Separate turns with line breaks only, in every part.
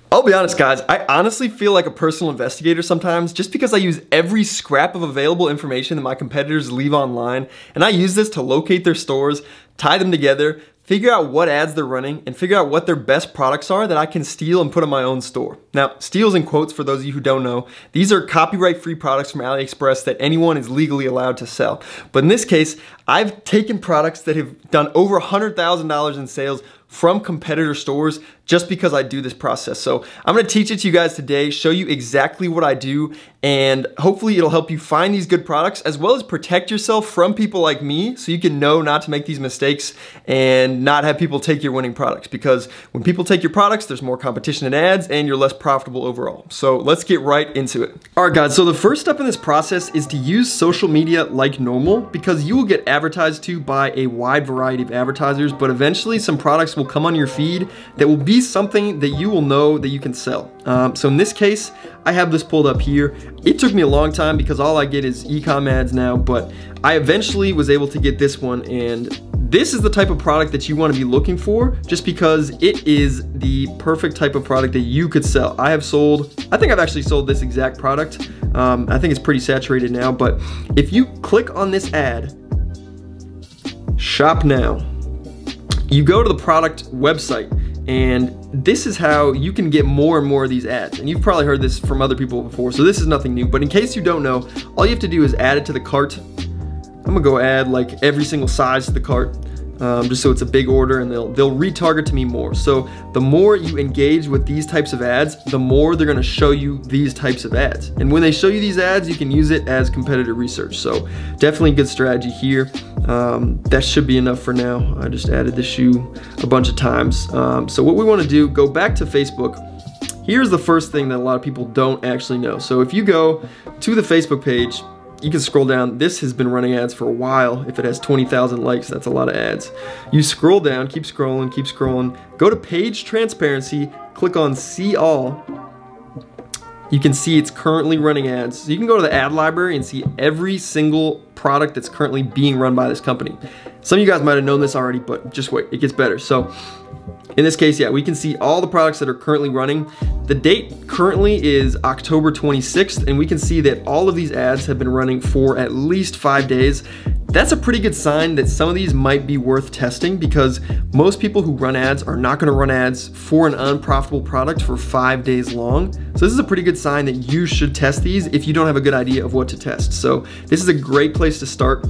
I'll be honest, guys, I honestly feel like a personal investigator sometimes just because I use every scrap of available information that my competitors leave online, and I use this to locate their stores, tie them together, figure out what ads they're running, and figure out what their best products are that I can steal and put in my own store. Now, steals in quotes for those of you who don't know, these are copyright-free products from AliExpress that anyone is legally allowed to sell. But in this case, I've taken products that have done over $100,000 in sales from competitor stores just because I do this process. So I'm gonna teach it to you guys today, show you exactly what I do, and hopefully it'll help you find these good products as well as protect yourself from people like me so you can know not to make these mistakes and not have people take your winning products, because when people take your products, there's more competition in ads and you're less profitable overall. So let's get right into it. All right, guys, so the first step in this process is to use social media like normal, because you will get advertised to by a wide variety of advertisers, but eventually some products will come on your feed that will be something that you will know that you can sell. So in this case, I have this pulled up here. It took me a long time because all I get is e-com ads now, but I eventually was able to get this one, and this is the type of product that you want to be looking for just because it is the perfect type of product that you could sell. I think I've actually sold this exact product. I think it's pretty saturated now, but if you click on this ad, shop now, you go to the product website, and this is how you can get more and more of these ads. And you've probably heard this from other people before, so this is nothing new. But in case you don't know, all you have to do is add it to the cart. I'm gonna go add like every single size to the cart, just so it's a big order, and they'll retarget to me more. So the more you engage with these types of ads, the more they're gonna show you these types of ads. And when they show you these ads, you can use it as competitor research. So definitely a good strategy here. That should be enough for now. I just added the shoe a bunch of times. So what we wanna do, go back to Facebook. Here's the first thing that a lot of people don't actually know. So if you go to the Facebook page, you can scroll down. This has been running ads for a while. If it has 20,000 likes, that's a lot of ads. You scroll down, keep scrolling, go to page transparency, click on see all. You can see it's currently running ads. So you can go to the ad library and see every single product that's currently being run by this company. Some of you guys might have known this already, but just wait, it gets better. So in this case, yeah, we can see all the products that are currently running. The date currently is October 26th, and we can see that all of these ads have been running for at least 5 days. That's a pretty good sign that some of these might be worth testing, because most people who run ads are not gonna run ads for an unprofitable product for 5 days long. So this is a pretty good sign that you should test these if you don't have a good idea of what to test. So this is a great place to start.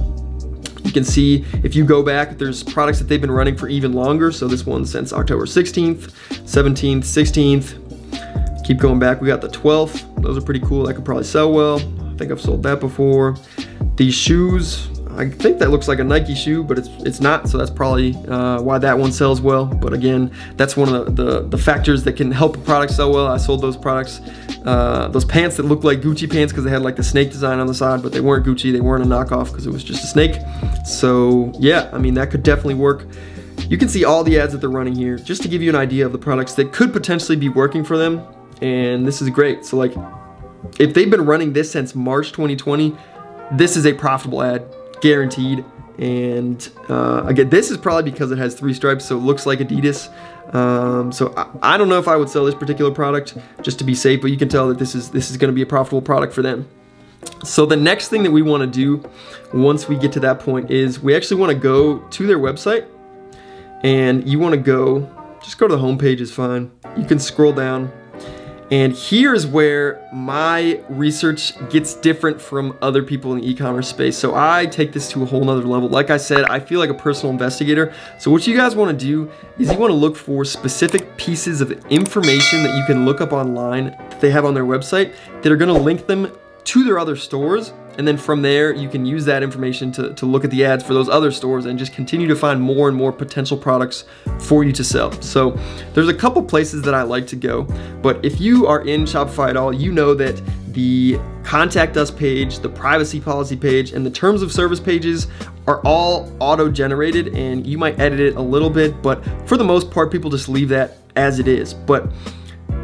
You can see if you go back, there's products that they've been running for even longer. So this one since October 16th, 17th, 16th. Keep going back, we got the 12th. Those are pretty cool, that could probably sell well. I think I've sold that before. These shoes, I think that looks like a Nike shoe, but it's not, so that's probably why that one sells well. But again, that's one of the factors that can help a product sell well. I sold those products, those pants that looked like Gucci pants because they had like the snake design on the side, but they weren't Gucci, they weren't a knockoff because it was just a snake. So yeah, I mean, that could definitely work. You can see all the ads that they're running here, just to give you an idea of the products that could potentially be working for them. And this is great. So like, if they've been running this since March 2020, this is a profitable ad, guaranteed. And again, this is probably because it has 3 stripes, so it looks like Adidas. So I don't know if I would sell this particular product just to be safe, but you can tell that this is going to be a profitable product for them. So the next thing that we want to do once we get to that point is we actually want to go to their website, and you want to just go to the home page is fine. You can scroll down. And here's where my research gets different from other people in the e-commerce space. So I take this to a whole nother level. Like I said, I feel like a personal investigator. So what you guys want to do is you want to look for specific pieces of information that you can look up online that they have on their website that are going to link them to their other stores. And then from there, you can use that information to look at the ads for those other stores and just continue to find more and more potential products for you to sell. So there's a couple places that I like to go, but if you are in Shopify at all, you know that the contact us page, the privacy policy page, and the terms of service pages are all auto-generated, and you might edit it a little bit, but for the most part, people just leave that as it is. But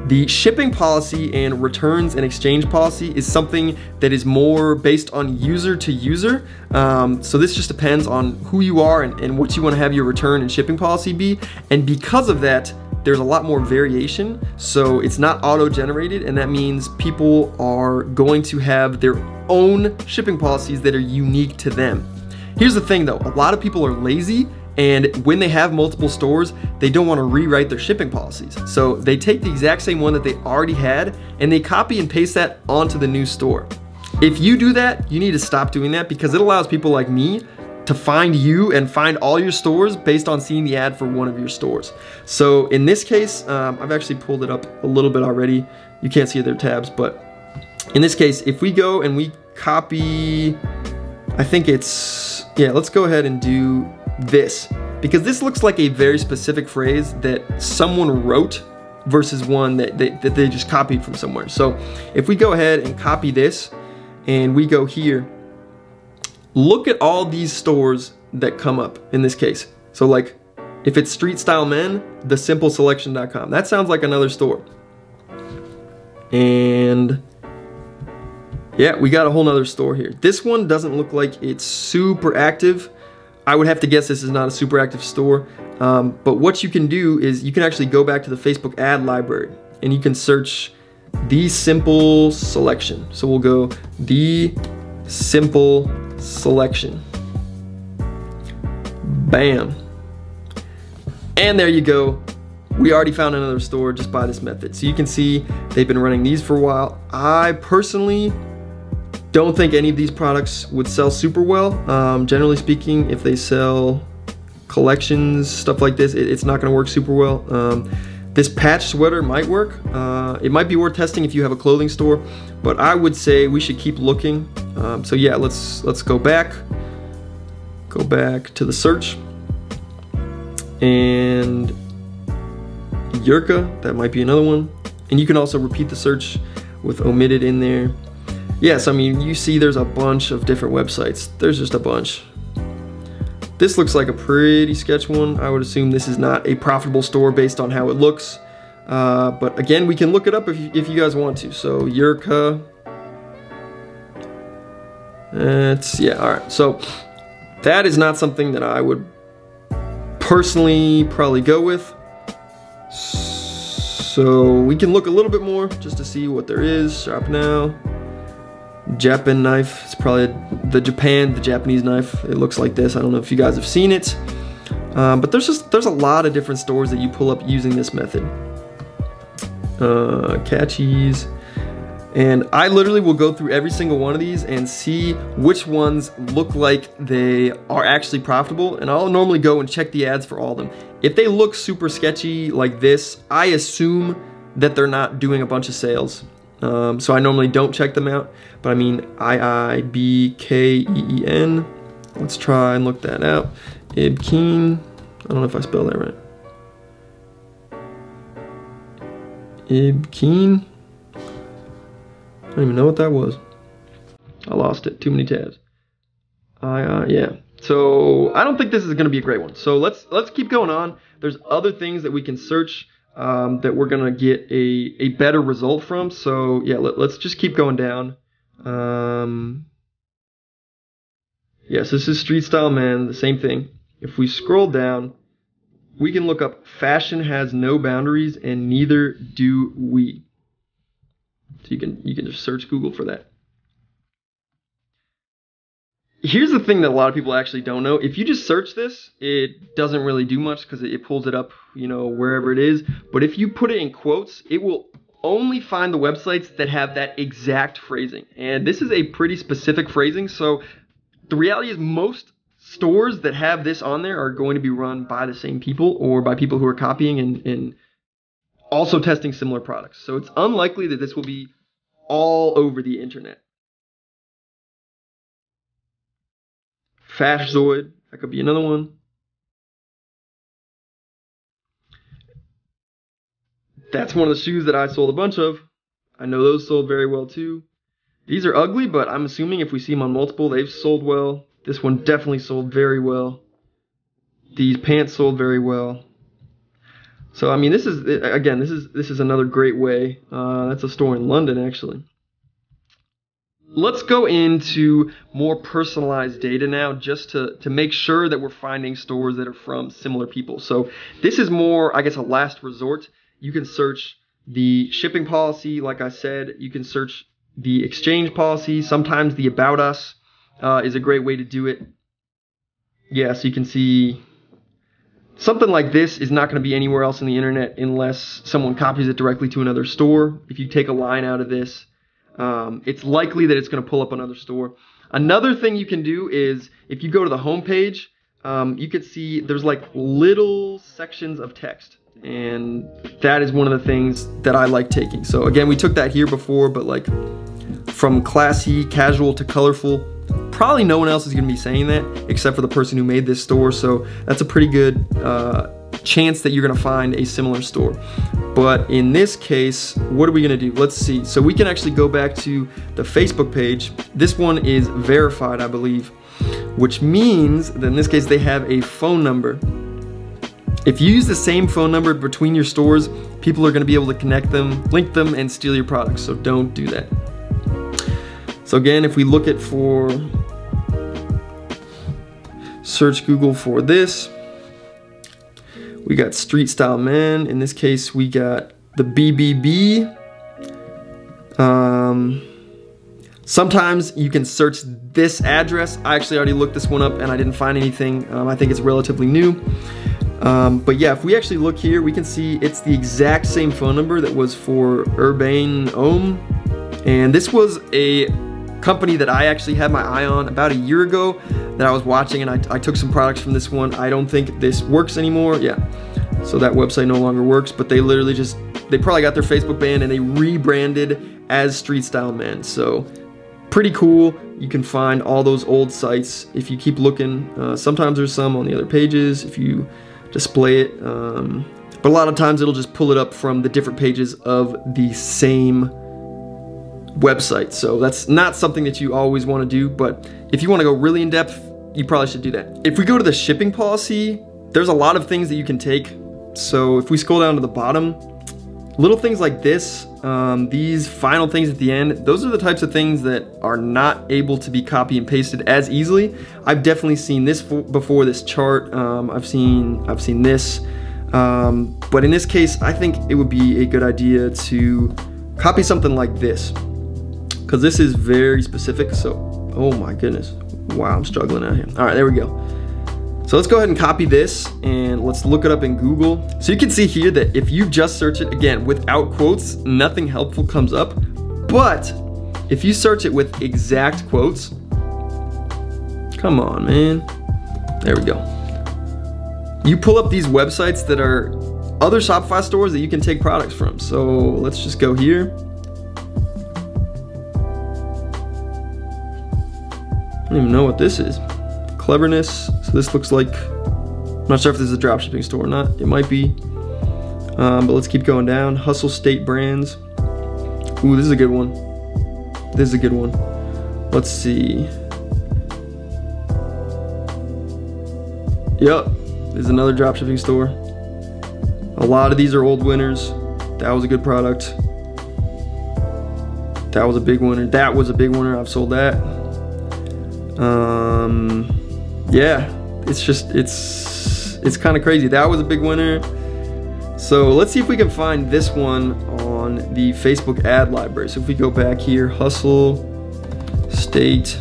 the shipping policy and returns and exchange policy is something that is more based on user to user. So this just depends on who you are and what you want to have your return and shipping policy be. And because of that, there's a lot more variation. So it's not auto-generated, and that means people are going to have their own shipping policies that are unique to them. Here's the thing though, a lot of people are lazy, and when they have multiple stores, they don't want to rewrite their shipping policies. So they take the exact same one that they already had and they copy and paste that onto the new store. If you do that, you need to stop doing that, because it allows people like me to find you and find all your stores based on seeing the ad for one of your stores. So in this case, I've actually pulled it up a little bit already. You can't see their tabs, but in this case, if we go and we copy, I think it's, yeah, let's go ahead and do this, because this looks like a very specific phrase that someone wrote versus one that they just copied from somewhere. So if we go ahead and copy this and we go here, look at all these stores that come up in this case. So like if it's Street Style Men, thesimpleselection.com, that sounds like another store. And yeah, we got a whole nother store here. This one doesn't look like it's super active. I would have to guess this is not a super active store. But what you can do is you can actually go back to the Facebook ad library and you can search the simple selection. So we'll go the simple selection. Bam. And there you go. We already found another store just by this method. So you can see they've been running these for a while. I personally don't think any of these products would sell super well. Generally speaking, if they sell collections, stuff like this, it's not gonna work super well. This patch sweater might work. It might be worth testing if you have a clothing store, but I would say we should keep looking. So yeah, let's go back to the search. And Yurka, that might be another one. And you can also repeat the search with omitted in there. Yes, I mean, you see there's a bunch of different websites. There's just a bunch. This looks like a pretty sketch one. I would assume this is not a profitable store based on how it looks. But again, we can look it up if you guys want to. So Yurka. Yeah, all right. So that is not something that I would personally probably go with. So we can look a little bit more just to see what there is. Shop now. Japan knife. It's probably the Japanese knife. It looks like this. I don't know if you guys have seen it. But there's a lot of different stores that you pull up using this method. Catchies. And I literally will go through every single one of these and see which ones look like they are actually profitable, and I'll normally go and check the ads for all of them. If they look super sketchy like this, I assume that they're not doing a bunch of sales. So I normally don't check them out, but I mean IIBKEEN. Let's try and look that out. Ibkeen. I don't know if I spelled that right. Ibkeen. I don't even know what that was. I lost it. Too many tabs. Yeah. So I don't think this is going to be a great one. So let's keep going on. There's other things that we can search that we're going to get a better result from. So yeah, let's just keep going down. Yes, this is Street Style Man. The same thing. If we scroll down, we can look up fashion has no boundaries and neither do we. So you can just search Google for that. Here's the thing that a lot of people actually don't know. If you just search this, it doesn't really do much because it pulls it up, you know, wherever it is. But if you put it in quotes, it will only find the websites that have that exact phrasing. And this is a pretty specific phrasing. So the reality is most stores that have this on there are going to be run by the same people or by people who are copying and also testing similar products. So it's unlikely that this will be all over the internet. Fashzoid, that could be another one. That's one of the shoes that I sold a bunch of. I know those sold very well too. These are ugly, but I'm assuming if we see them on multiple, they've sold well. This one definitely sold very well. These pants sold very well. So I mean, this is another great way. That's a store in London actually. let's go into more personalized data now, just to make sure that we're finding stores that are from similar people. So this is more, I guess, a last resort. You can search the shipping policy, like I said. You can search the exchange policy. Sometimes the about us is a great way to do it. Yeah, so you can see something like this is not going to be anywhere else on the internet unless someone copies it directly to another store. If you take a line out of this, it's likely that it's going to pull up another store. Another thing you can do is, if you go to the home page, you can see there's like little sections of text, and that is one of the things that I like taking. So again, we took that here before, but like from classy, casual to colorful, probably no one else is going to be saying that except for the person who made this store. So that's a pretty good chance that you're going to find a similar store. But in this case, what are we going to do? Let's see. So we can actually go back to the Facebook page. This one is verified, I believe, which means that in this case they have a phone number. If you use the same phone number between your stores, people are going to be able to connect them, link them, and steal your products. So don't do that. So again, if we look at search Google for this, we got street style men. In this case, we got the BBB. Sometimes you can search this address. I actually already looked this one up and I didn't find anything. I think it's relatively new. But yeah, if we actually look here, we can see it's the exact same phone number that was for Urbane Ohm. And this was a company that I actually had my eye on about a year ago that I was watching, and I took some products from this one. I don't think this works anymore. Yeah, so that website no longer works, but they literally they probably got their Facebook banned and they rebranded as Street Style Men. So pretty cool. You can find all those old sites if you keep looking. Sometimes there's some on the other pages if you display it, but a lot of times it'll just pull it up from the different pages of the same website. So that's not something that you always want to do, but if you want to go really in depth, you probably should do that. If we go to the shipping policy, there's a lot of things that you can take. So if we scroll down to the bottom, little things like this, these final things at the end, those are the types of things that are not able to be copy and pasted as easily. I've definitely seen this before, this chart. I've seen this, but in this case, I think it would be a good idea to copy something like this, because this is very specific. So, oh my goodness, wow, I'm struggling out here. All right, there we go. So let's go ahead and copy this and let's look it up in Google. So you can see here that if you just search it, again, without quotes, nothing helpful comes up. But if you search it with exact quotes, come on, man. There we go. You pull up these websites that are other Shopify stores that you can take products from. So let's just go here. I don't even know what this is. Cleverness. So this looks like, I'm not sure if this is a dropshipping store or not. It might be. But let's keep going down. Hustle State Brands. Ooh, this is a good one. This is a good one. Let's see. Yep, this is another dropshipping store. A lot of these are old winners. That was a good product. That was a big winner. That was a big winner. I've sold that. Yeah, it's kind of crazy. That was a big winner. So let's see if we can find this one on the Facebook ad library. So if we go back here, Hustle State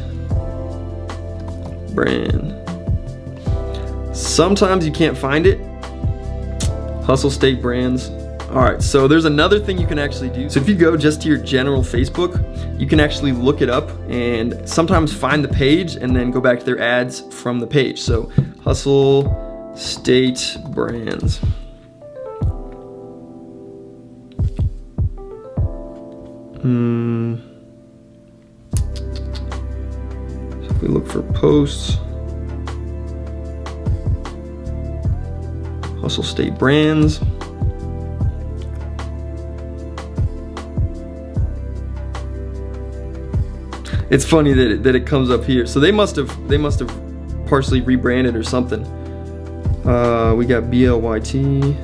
Brand. Sometimes you can't find it. Hustle State Brands. All right, so there's another thing you can actually do. So if you go just to your general Facebook, you can actually look it up and sometimes find the page and then go back to their ads from the page. So Hustle State Brands. So if we look for posts, Hustle State Brands. It's funny that it comes up here. So they must have partially rebranded or something. We got BLYT,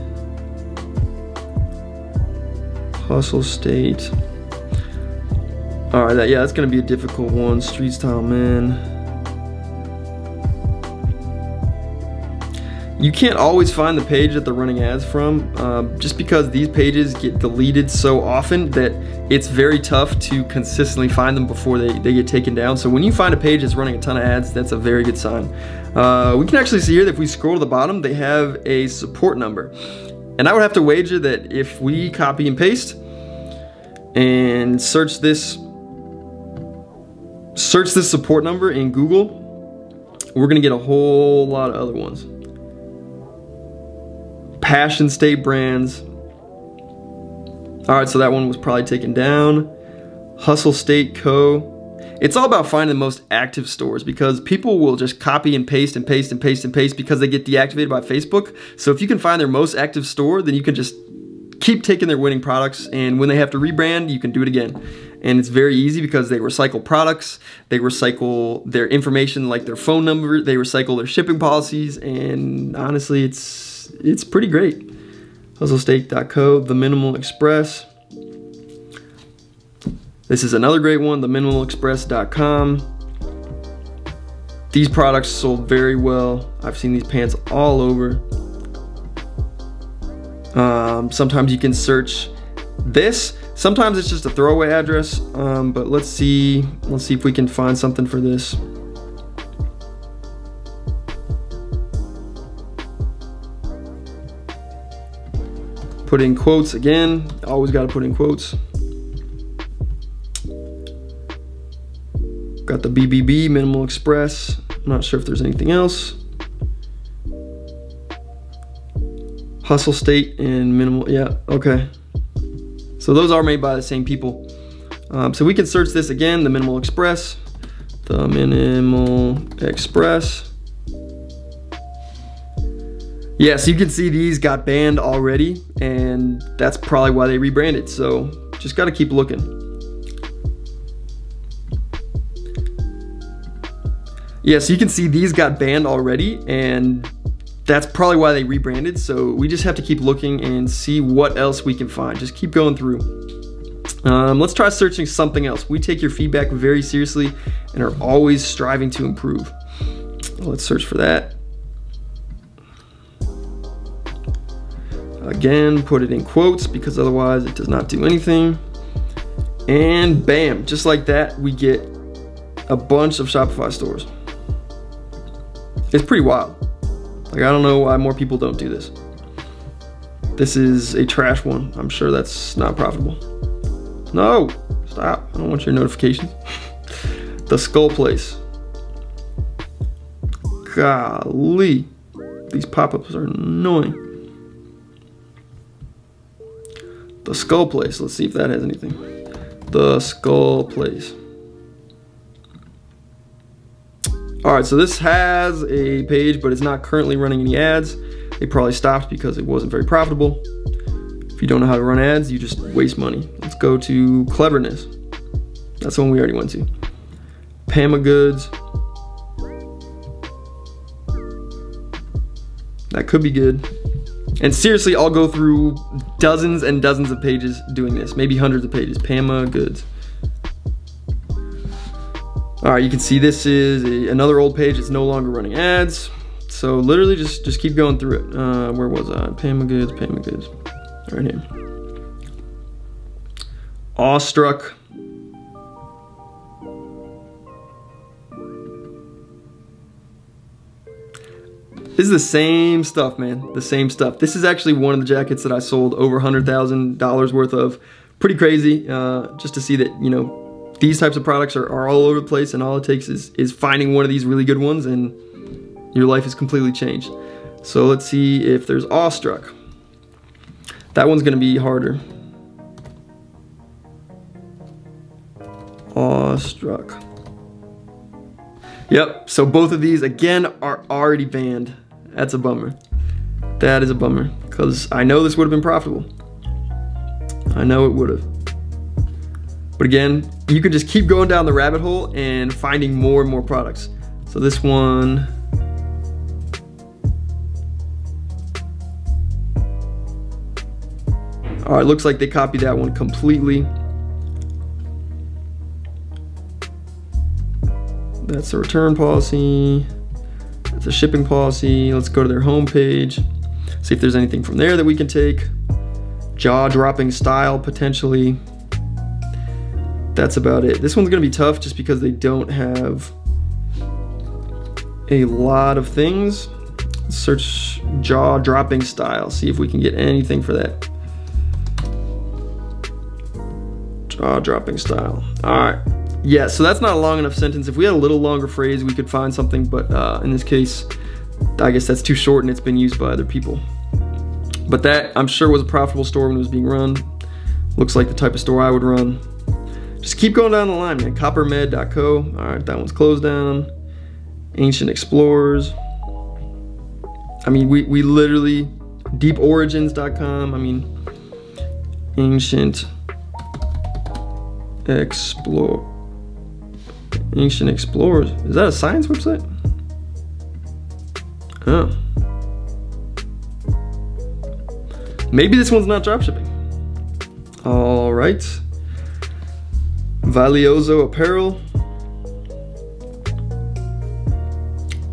Hustle State. All right, yeah, that's gonna be a difficult one. Street style man. You can't always find the page that they're running ads from, just because these pages get deleted so often that it's very tough to consistently find them before they get taken down. So when you find a page that's running a ton of ads, that's a very good sign. We can actually see here that if we scroll to the bottom, they have a support number. And I would have to wager that if we copy and paste and search this support number in Google, we're gonna get a whole lot of other ones. Passion State Brands. All right, so that one was probably taken down. Hustle State Co. It's all about finding the most active stores, because people will just copy and paste and paste and paste and paste because they get deactivated by Facebook. So if you can find their most active store, then you can just keep taking their winning products, and when they have to rebrand, you can do it again. And it's very easy because they recycle products, they recycle their information like their phone number, they recycle their shipping policies, and honestly, it's pretty great. HustleState.co, The Minimal Express. This is another great one, TheMinimalExpress.com. These products sold very well. I've seen these pants all over. Sometimes you can search this. Sometimes it's just a throwaway address, but let's see if we can find something for this. Put in quotes again. Always got to put in quotes. Got the BBB, Minimal Express. I'm not sure if there's anything else. Hustle State and Minimal, yeah, okay. So those are made by the same people. So we can search this again, the Minimal Express. The Minimal Express. Yeah, so you can see these got banned already, and that's probably why they rebranded. So just got to keep looking. Yeah, so you can see these got banned already, and that's probably why they rebranded. So we just have to keep looking and see what else we can find. Just keep going through. Let's try searching something else. We take your feedback very seriously and are always striving to improve. Let's search for that. Again, put it in quotes because otherwise it does not do anything. And bam, just like that, we get a bunch of Shopify stores. It's pretty wild. Like, I don't know why more people don't do this. This is a trash one. I'm sure that's not profitable. No, stop. I don't want your notifications. The Skull Place. Golly, these pop-ups are annoying. The Skull Place. Let's see if that has anything. The Skull Place. All right, so this has a page, but it's not currently running any ads. They probably stopped because it wasn't very profitable. If you don't know how to run ads, you just waste money. Let's go to Cleverness. That's the one we already went to. Pama Goods. That could be good. And seriously, I'll go through dozens and dozens of pages doing this, maybe hundreds of pages. Pama Goods. All right, you can see this is another old page. It's no longer running ads. So literally just keep going through it. Where was I? Pama Goods, right here. Awestruck. This is the same stuff, man. The same stuff. This is actually one of the jackets that I sold over $100,000 worth of. Pretty crazy, just to see that, you know, these types of products are all over the place, and all it takes is finding one of these really good ones and your life is completely changed. So let's see if there's Awestruck. That one's gonna be harder. Awestruck. Yep, so both of these, again, are already banned. That's a bummer. That is a bummer, because I know this would have been profitable. I know it would have. But again, you could just keep going down the rabbit hole and finding more and more products. So this one, all right, looks like they copied that one completely. That's the return policy. That's a shipping policy. Let's go to their homepage. See if there's anything from there that we can take. Jaw-dropping style, potentially. That's about it. This one's gonna be tough just because they don't have a lot of things. Let's search jaw-dropping style, see if we can get anything for that. Jaw-dropping style. All right. Yeah, so that's not a long enough sentence. If we had a little longer phrase, we could find something, but in this case, I guess that's too short and it's been used by other people. But that, I'm sure, was a profitable store when it was being run. Looks like the type of store I would run. Just keep going down the line, man. Coppermed.co. All right, that one's closed down. Ancient Explorers. I mean, we literally, deeporigins.com. I mean, Ancient Explorers. Is that a science website? Oh. Maybe this one's not dropshipping. All right. Valioso Apparel.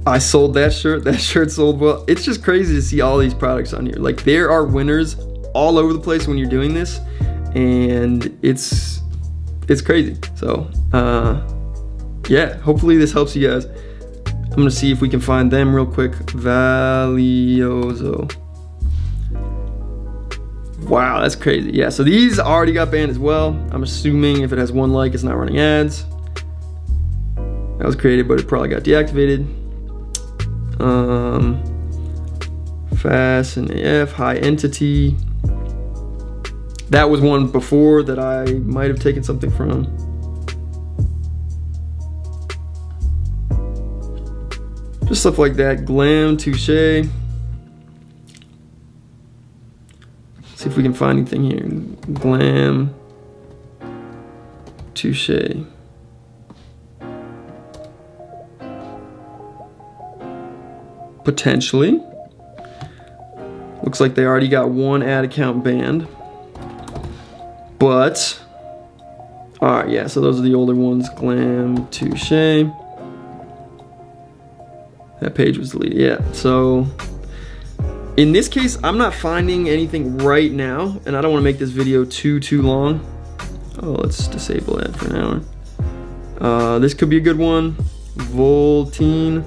I sold that shirt. That shirt sold well. It's just crazy to see all these products on here. Like, there are winners all over the place when you're doing this, and it's crazy. So yeah, hopefully this helps you guys. I'm gonna see if we can find them real quick. Valioso. Wow, that's crazy. Yeah, so these already got banned as well. I'm assuming if it has 1 like, it's not running ads. That was created, but it probably got deactivated. Fast and AF, high entity. That was one before that I might have taken something from. Just stuff like that. Glam, Touche. See if we can find anything here. Glam, Touche. Potentially. Looks like they already got 1 ad account banned. But, all right, yeah, so those are the older ones. Glam, Touche. That page was deleted, yeah. So, in this case, I'm not finding anything right now, and I don't want to make this video too long. Oh, let's disable that for an hour. This could be a good one. Voltine.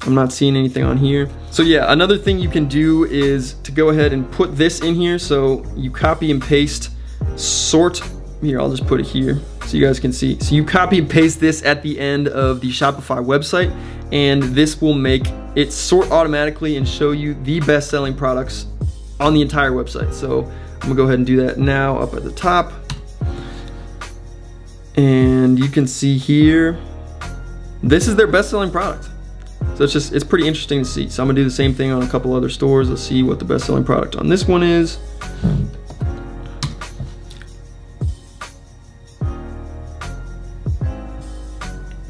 I'm not seeing anything on here. So yeah, another thing you can do is to go ahead and put this in here. So you copy and paste, sort. Here, I'll just put it here so you guys can see. So you copy and paste this at the end of the Shopify website, and this will make it sort automatically and show you the best-selling products on the entire website. So I'm gonna go ahead and do that now up at the top. And you can see here, this is their best-selling product. So it's pretty interesting to see. So I'm gonna do the same thing on a couple other stores. Let's see what the best-selling product on this one is.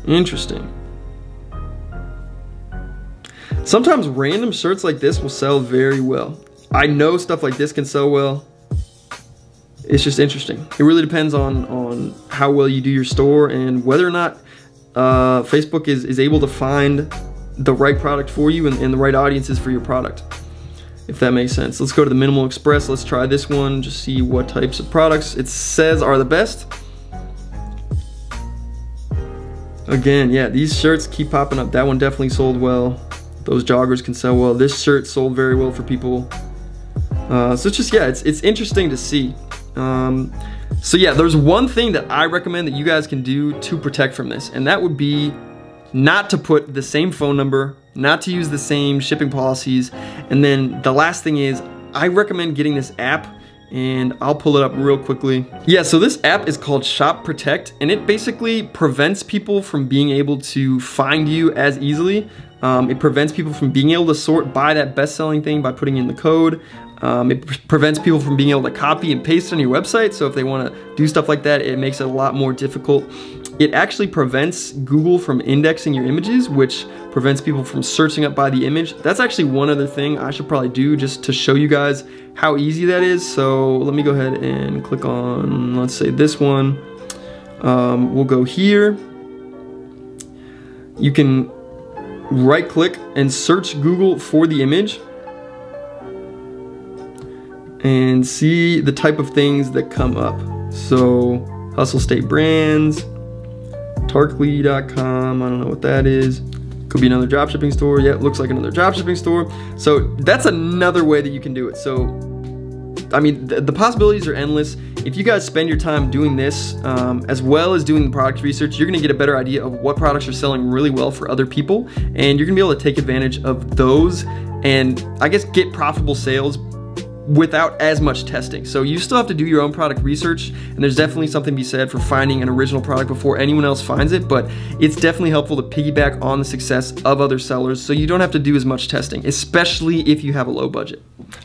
Interesting. Sometimes random shirts like this will sell very well. I know stuff like this can sell well. It's just interesting. It really depends on how well you do your store and whether or not Facebook is able to find the right product for you and the right audiences for your product, if that makes sense. Let's go to the Minimal Express. Let's try this one, just see what types of products it says are the best. Again, yeah, these shirts keep popping up. That one definitely sold well. Those joggers can sell well. This shirt sold very well for people. So it's just, yeah, it's interesting to see. So yeah, there's one thing that I recommend that you guys can do to protect from this, and that would be not to put the same phone number, not to use the same shipping policies, and then the last thing is, I recommend getting this app, and I'll pull it up real quickly. Yeah, so this app is called Shop Protect, and it basically prevents people from being able to find you as easily It prevents people from being able to sort by that best-selling thing by putting in the code. It prevents people from being able to copy and paste on your website. So if they want to do stuff like that, it makes it a lot more difficult. It actually prevents Google from indexing your images, which prevents people from searching up by the image. That's actually one other thing I should probably do just to show you guys how easy that is. So let me go ahead and click on, let's say this one. We'll go here. You can right click and search Google for the image and see the type of things that come up. So Hustle State Brands, Tarkly.com, I don't know what that is. Could be another dropshipping store. Yeah, it looks like another dropshipping store. So that's another way that you can do it. So, I mean, the possibilities are endless. If you guys spend your time doing this, as well as doing the product research, you're gonna get a better idea of what products are selling really well for other people, and you're gonna be able to take advantage of those and I guess get profitable sales without as much testing. So you still have to do your own product research, and there's definitely something to be said for finding an original product before anyone else finds it, but it's definitely helpful to piggyback on the success of other sellers so you don't have to do as much testing, especially if you have a low budget.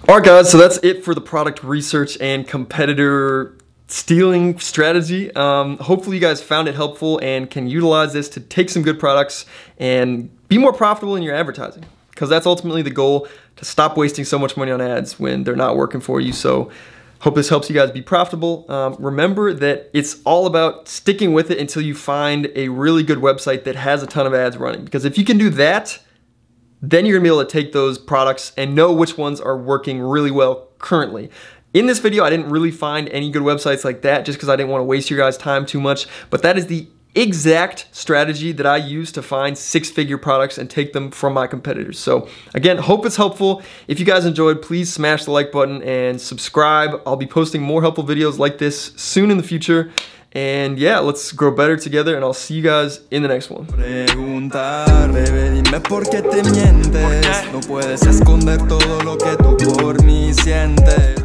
All right guys, so that's it for the product research and competitor stealing strategy. Hopefully you guys found it helpful and can utilize this to take some good products and be more profitable in your advertising, because that's ultimately the goal, to stop wasting so much money on ads when they're not working for you. So hope this helps you guys be profitable. Remember that it's all about sticking with it until you find a really good website that has a ton of ads running, because if you can do that, then you're gonna be able to take those products and know which ones are working really well currently. In this video, I didn't really find any good websites like that just because I didn't want to waste your guys' time too much, but that is the exact strategy that I use to find six-figure products and take them from my competitors. So again, hope it's helpful. If you guys enjoyed, please smash the like button and subscribe. I'll be posting more helpful videos like this soon in the future. And yeah, let's grow better together, and I'll see you guys in the next one. Preguntar, bebé, dime por qué te mientes. No puedes esconder todo lo que tú por mí sientes.